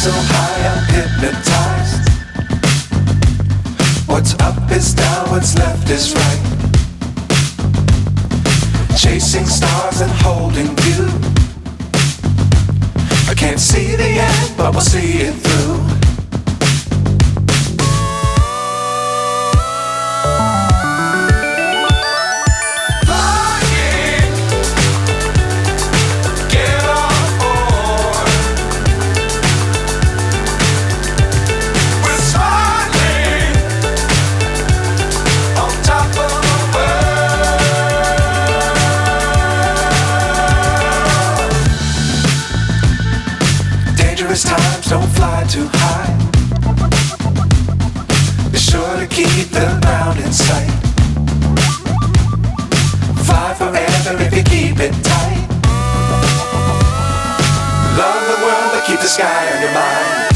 so high I'm hypnotized. What's up is down, what's left is right. Chasing stars and holding you. I can't see the end, but we'll see it through. Times don't fly too high. Be sure to keep the ground in sight. Fly forever if you keep it tight. Love the world but keep the sky on your mind.